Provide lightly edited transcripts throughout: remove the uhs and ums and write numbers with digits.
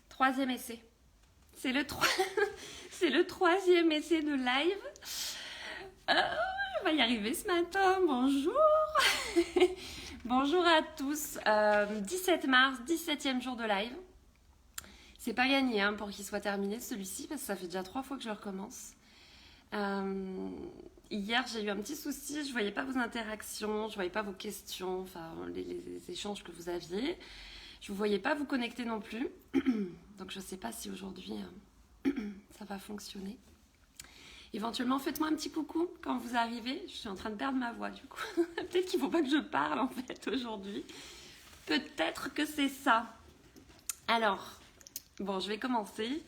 Troisième essai. C'est le, c'est le troisième essai de live. On va y arriver ce matin. Bonjour. Bonjour à tous. 17 mars, 17e jour de live. C'est pas gagné hein, pour qu'il soit terminé celui-ci parce que ça fait déjà 3 fois que je le recommence. Hier, j'ai eu un petit souci. Je voyais pas vos interactions, je voyais pas vos questions, enfin les échanges que vous aviez. Je ne vous voyais pas vous connecter non plus. Donc je ne sais pas si aujourd'hui ça va fonctionner. Éventuellement, faites-moi un petit coucou quand vous arrivez. Je suis en train de perdre ma voix du coup. Peut-être qu'il ne faut pas que je parle en fait aujourd'hui. Peut-être que c'est ça. Alors, bon, je vais commencer.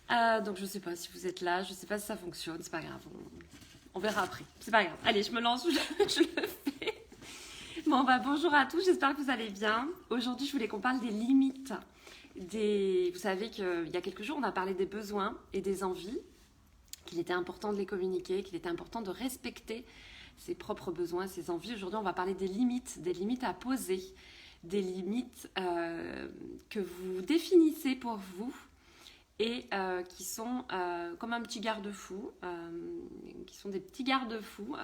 Donc je ne sais pas si vous êtes là. Je ne sais pas si ça fonctionne. C'est pas grave. On verra après. C'est pas grave. Allez, je me lance. Je le fais. Bon, bonjour à tous, j'espère que vous allez bien. Aujourd'hui, je voulais qu'on parle des limites. Vous savez qu'il y a quelques jours, on a parlé des besoins et des envies, qu'il était important de les communiquer, qu'il était important de respecter ses propres besoins, ses envies. Aujourd'hui, on va parler des limites à poser, des limites que vous définissez pour vous et qui sont comme un petit garde-fou, qui sont des petits garde-fous.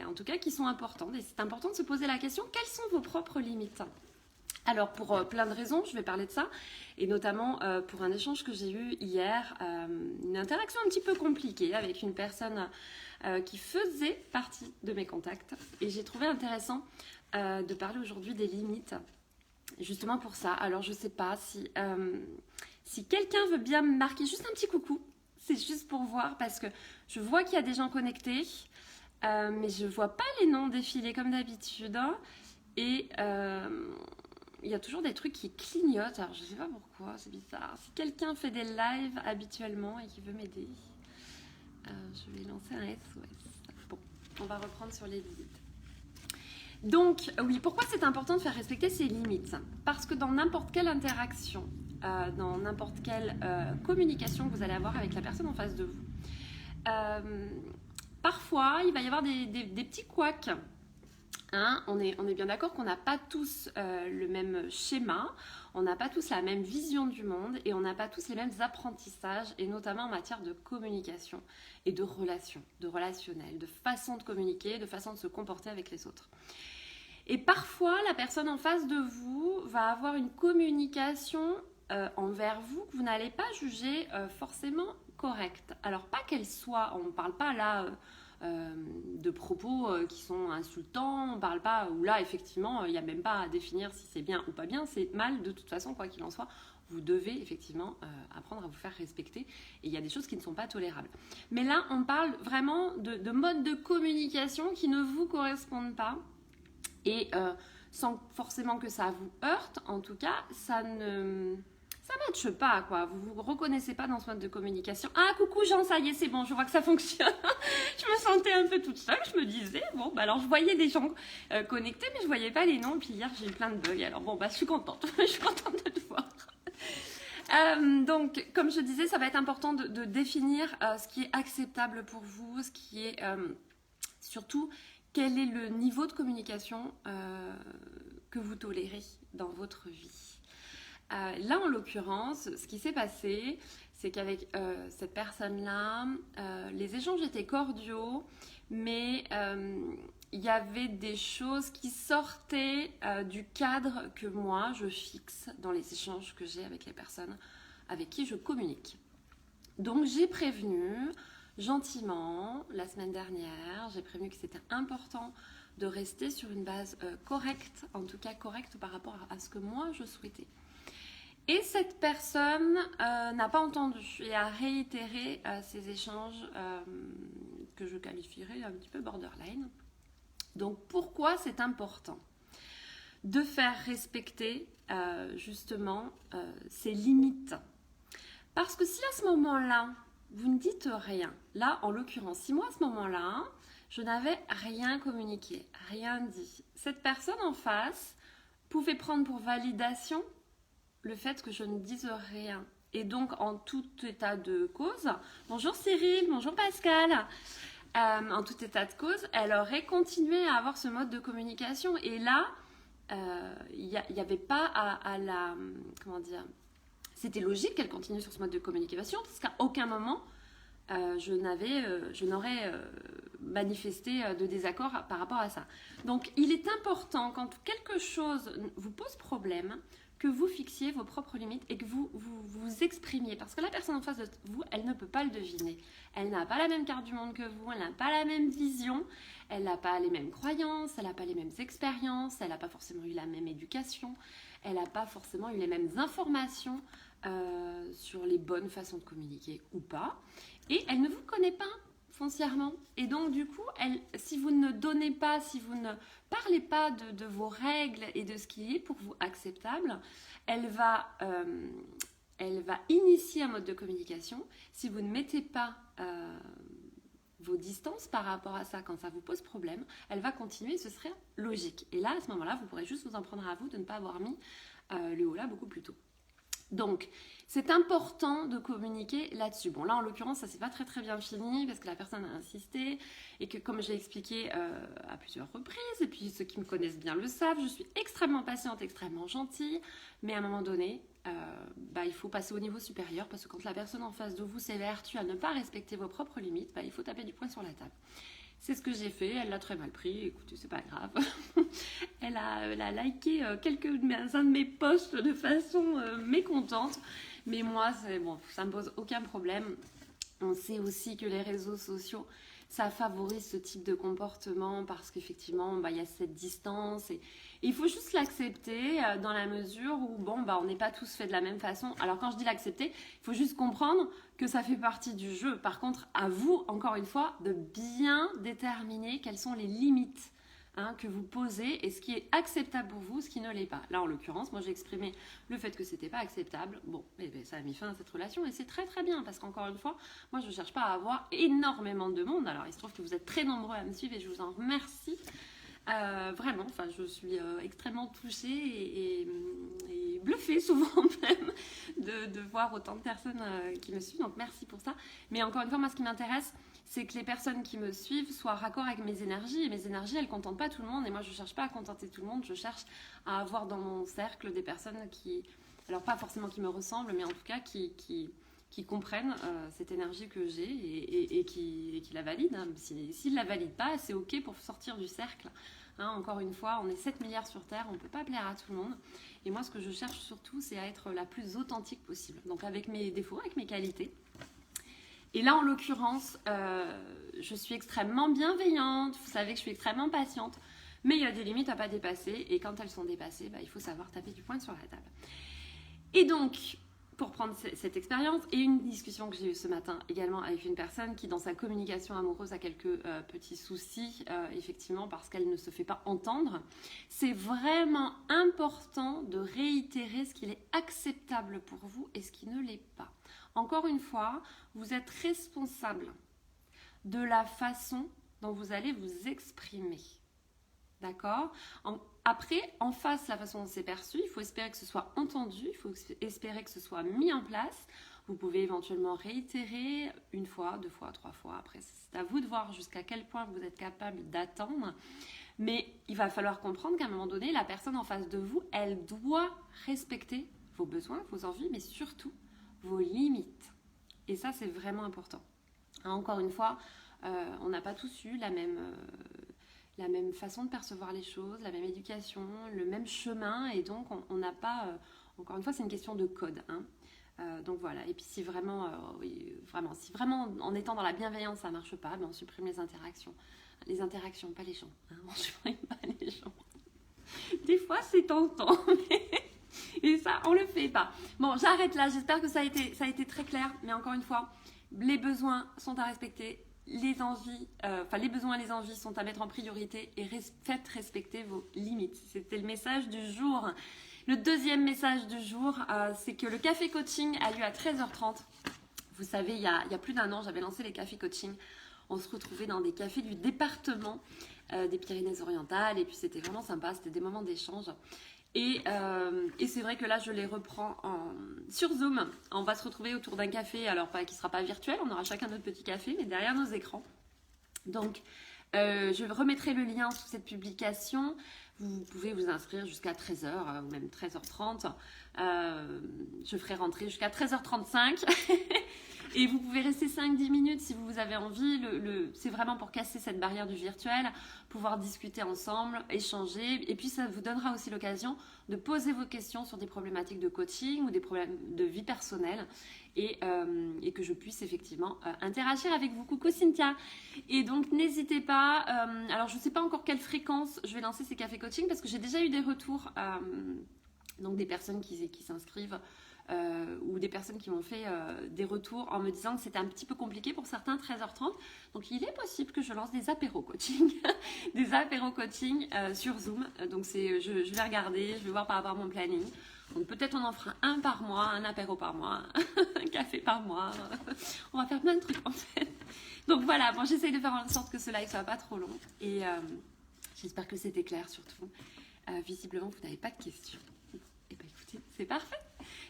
En tout cas qui sont importantes et c'est important de se poser la question quelles sont vos propres limites. Alors pour plein de raisons je vais parler de ça et notamment pour un échange que j'ai eu hier, une interaction un petit peu compliquée avec une personne qui faisait partie de mes contacts et j'ai trouvé intéressant de parler aujourd'hui des limites justement pour ça. Alors je sais pas si quelqu'un veut bien me marquer juste un petit coucou, c'est juste pour voir parce que je vois qu'il y a des gens connectés. Mais je vois pas les noms défiler comme d'habitude hein. Et il y a toujours des trucs qui clignotent, alors je sais pas pourquoi, c'est bizarre. Si quelqu'un fait des lives habituellement et qui veut m'aider, je vais lancer un SOS. Bon, on va reprendre sur les limites. Donc oui, pourquoi c'est important de faire respecter ses limites? Parce que dans n'importe quelle interaction, dans n'importe quelle communication que vous allez avoir avec la personne en face de vous, parfois, il va y avoir des petits couacs. Hein, on est bien d'accord qu'on n'a pas tous le même schéma, on n'a pas tous la même vision du monde et on n'a pas tous les mêmes apprentissages, et notamment en matière de communication et de relations, de relationnel, de façon de communiquer, de façon de se comporter avec les autres. Et parfois, la personne en face de vous va avoir une communication envers vous que vous n'allez pas juger forcément correcte. Alors pas qu'elle soit, on ne parle pas là de propos qui sont insultants, on ne parle pas où là effectivement il n'y a même pas à définir si c'est bien ou pas bien, c'est mal de toute façon quoi qu'il en soit. Vous devez effectivement apprendre à vous faire respecter et il y a des choses qui ne sont pas tolérables. Mais là on parle vraiment de modes de communication qui ne vous correspondent pas et sans forcément que ça vous heurte, en tout cas ça matche pas, quoi. Vous vous reconnaissez pas dans ce mode de communication. Ah, coucou Jean, ça y est, c'est bon, je vois que ça fonctionne. Je me sentais un peu toute seule, je me disais, bon, alors je voyais des gens connectés, mais je voyais pas les noms. Et puis hier, j'ai eu plein de bugs. Alors bon, je suis contente. Je suis contente de te voir. Donc, comme je disais, ça va être important de définir ce qui est acceptable pour vous, ce qui est surtout quel est le niveau de communication que vous tolérez dans votre vie. Là, en l'occurrence, ce qui s'est passé, c'est qu'avec cette personne-là, les échanges étaient cordiaux, mais il y avait des choses qui sortaient du cadre que moi, je fixe dans les échanges que j'ai avec les personnes avec qui je communique. Donc, j'ai prévenu gentiment la semaine dernière, j'ai prévenu que c'était important de rester sur une base correcte, en tout cas correcte par rapport à ce que moi, je souhaitais. Et cette personne n'a pas entendu et a réitéré ces échanges que je qualifierais un petit peu borderline. Donc pourquoi c'est important de faire respecter justement ces limites? Parce que si à ce moment-là, vous ne dites rien, là en l'occurrence, si moi à ce moment-là, je n'avais rien communiqué, rien dit, cette personne en face pouvait prendre pour validation le fait que je ne dise rien. Et donc, en tout état de cause, bonjour Cyril, bonjour Pascal, en tout état de cause, elle aurait continué à avoir ce mode de communication. Et là, il n'y avait pas à la... Comment dire ? C'était logique qu'elle continue sur ce mode de communication parce qu'à aucun moment je n'aurais manifesté de désaccord par rapport à ça. Donc il est important quand quelque chose vous pose problème que vous fixiez vos propres limites et que vous exprimiez. Parce que la personne en face de vous, elle ne peut pas le deviner. Elle n'a pas la même carte du monde que vous, elle n'a pas la même vision, elle n'a pas les mêmes croyances, elle n'a pas les mêmes expériences, elle n'a pas forcément eu la même éducation, elle n'a pas forcément eu les mêmes informations sur les bonnes façons de communiquer ou pas. Et elle ne vous connaît pas foncièrement. Et donc, du coup, si vous ne donnez pas, si vous ne parlez pas de vos règles et de ce qui est pour vous acceptable, elle va initier un mode de communication. Si vous ne mettez pas vos distances par rapport à ça quand ça vous pose problème, elle va continuer, ce serait logique. Et là, à ce moment-là, vous pourrez juste vous en prendre à vous de ne pas avoir mis le haut là beaucoup plus tôt. Donc, c'est important de communiquer là-dessus. Bon, là, en l'occurrence, ça s'est pas très très bien fini parce que la personne a insisté et que, comme je l'ai expliqué à plusieurs reprises, et puis ceux qui me connaissent bien le savent, je suis extrêmement patiente, extrêmement gentille, mais à un moment donné, il faut passer au niveau supérieur parce que quand la personne en face de vous s'évertue à ne pas respecter vos propres limites, il faut taper du poing sur la table. C'est ce que j'ai fait, elle l'a très mal pris, écoutez, c'est pas grave. Elle a liké quelques-uns de mes posts de façon mécontente, mais moi, ça me pose aucun problème. On sait aussi que les réseaux sociaux, ça favorise ce type de comportement parce qu'effectivement, il y a cette distance et il faut juste l'accepter dans la mesure où, on n'est pas tous faits de la même façon. Alors quand je dis l'accepter, il faut juste comprendre que ça fait partie du jeu. Par contre, à vous, encore une fois, de bien déterminer quelles sont les limites que vous posez et ce qui est acceptable pour vous, ce qui ne l'est pas. Là, en l'occurrence, moi, j'ai exprimé le fait que c'était pas acceptable. Bon, ça a mis fin à cette relation et c'est très très bien parce qu'encore une fois, moi, je ne cherche pas à avoir énormément de monde. Alors, il se trouve que vous êtes très nombreux à me suivre et je vous en remercie. Vraiment, je suis extrêmement touchée et bluffée souvent même de voir autant de personnes qui me suivent. Donc, merci pour ça. Mais encore une fois, moi, ce qui m'intéresse, c'est que les personnes qui me suivent soient raccord avec mes énergies. Et mes énergies, elles ne contentent pas tout le monde. Et moi, je ne cherche pas à contenter tout le monde. Je cherche à avoir dans mon cercle des personnes qui, alors pas forcément qui me ressemblent, mais en tout cas qui comprennent cette énergie que j'ai et qui la valident. S'ils ne la valident pas, c'est OK pour sortir du cercle. Encore une fois, on est 7 milliards sur Terre, on ne peut pas plaire à tout le monde. Et moi, ce que je cherche surtout, c'est à être la plus authentique possible. Donc avec mes défauts, avec mes qualités. Et là, en l'occurrence, je suis extrêmement bienveillante. Vous savez que je suis extrêmement patiente. Mais il y a des limites à ne pas dépasser. Et quand elles sont dépassées, il faut savoir taper du poing sur la table. Et donc, pour prendre cette expérience et une discussion que j'ai eue ce matin également avec une personne qui, dans sa communication amoureuse, a quelques petits soucis, effectivement, parce qu'elle ne se fait pas entendre, c'est vraiment important de réitérer ce qu'il est acceptable pour vous et ce qui ne l'est pas. Encore une fois, vous êtes responsable de la façon dont vous allez vous exprimer. D'accord ? Après, en face, la façon dont c'est perçu, il faut espérer que ce soit entendu, il faut espérer que ce soit mis en place. Vous pouvez éventuellement réitérer une fois, 2 fois, 3 fois. Après, c'est à vous de voir jusqu'à quel point vous êtes capable d'attendre. Mais il va falloir comprendre qu'à un moment donné, la personne en face de vous, elle doit respecter vos besoins, vos envies, mais surtout vos limites. Et ça, c'est vraiment important. Encore une fois, on n'a pas tous eu la même façon de percevoir les choses, la même éducation, le même chemin, et donc on n'a pas, encore une fois, c'est une question de code. Donc voilà, et puis si vraiment, si vraiment en étant dans la bienveillance ça ne marche pas, on supprime les interactions. Les interactions, pas les gens. On supprime pas les gens. Des fois c'est tentant, et ça on le fait pas. Bon, j'arrête là, j'espère que ça a été très clair, mais encore une fois, les besoins sont à respecter. Les envies, les besoins et les envies sont à mettre en priorité et faites respecter vos limites. C'était le message du jour. Le deuxième message du jour, c'est que le café coaching a lieu à 13h30. Vous savez, il y a plus d'1 an, j'avais lancé les cafés coaching. On se retrouvait dans des cafés du département des Pyrénées-Orientales et puis c'était vraiment sympa, c'était des moments d'échange. Et c'est vrai que là, je les reprends sur Zoom. On va se retrouver autour d'un café, alors qui ne sera pas virtuel, on aura chacun notre petit café, mais derrière nos écrans. Donc, je remettrai le lien sous cette publication. Vous pouvez vous inscrire jusqu'à 13h ou même 13h30. Je ferai rentrer jusqu'à 13h35. Et vous pouvez rester 5-10 minutes si vous avez envie. C'est vraiment pour casser cette barrière du virtuel, pouvoir discuter ensemble, échanger. Et puis ça vous donnera aussi l'occasion de poser vos questions sur des problématiques de coaching ou des problèmes de vie personnelle. Et que je puisse effectivement interagir avec vous. Coucou Cynthia. Et donc n'hésitez pas. Alors je ne sais pas encore quelle fréquence je vais lancer ces cafés coaching parce que j'ai déjà eu des retours. Donc des personnes qui s'inscrivent. Ou des personnes qui m'ont fait des retours en me disant que c'était un petit peu compliqué pour certains, 13h30. Donc il est possible que je lance des apéros coaching, des apéros coaching sur Zoom. Donc je vais regarder, je vais voir par rapport à mon planning. Donc peut-être on en fera un par mois, un apéro par mois, un café par mois. On va faire plein de trucs en fait. Donc voilà, bon, j'essaye de faire en sorte que ce live soit pas trop long. Et j'espère que c'était clair surtout. Visiblement, vous n'avez pas de questions. Et bien écoutez, c'est parfait.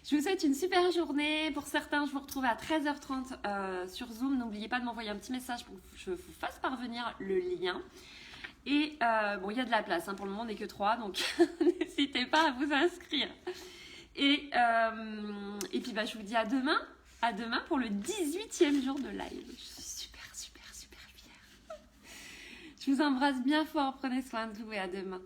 Je vous souhaite une super journée. Pour certains, je vous retrouve à 13h30 sur Zoom. N'oubliez pas de m'envoyer un petit message pour que je vous fasse parvenir le lien. Et bon, il y a de la place. Hein. Pour le moment, on n'est que 3. Donc, n'hésitez pas à vous inscrire. Et puis, bah, je vous dis à demain. À demain pour le 18e jour de live. Je suis super fière. Je vous embrasse bien fort. Prenez soin de vous et à demain.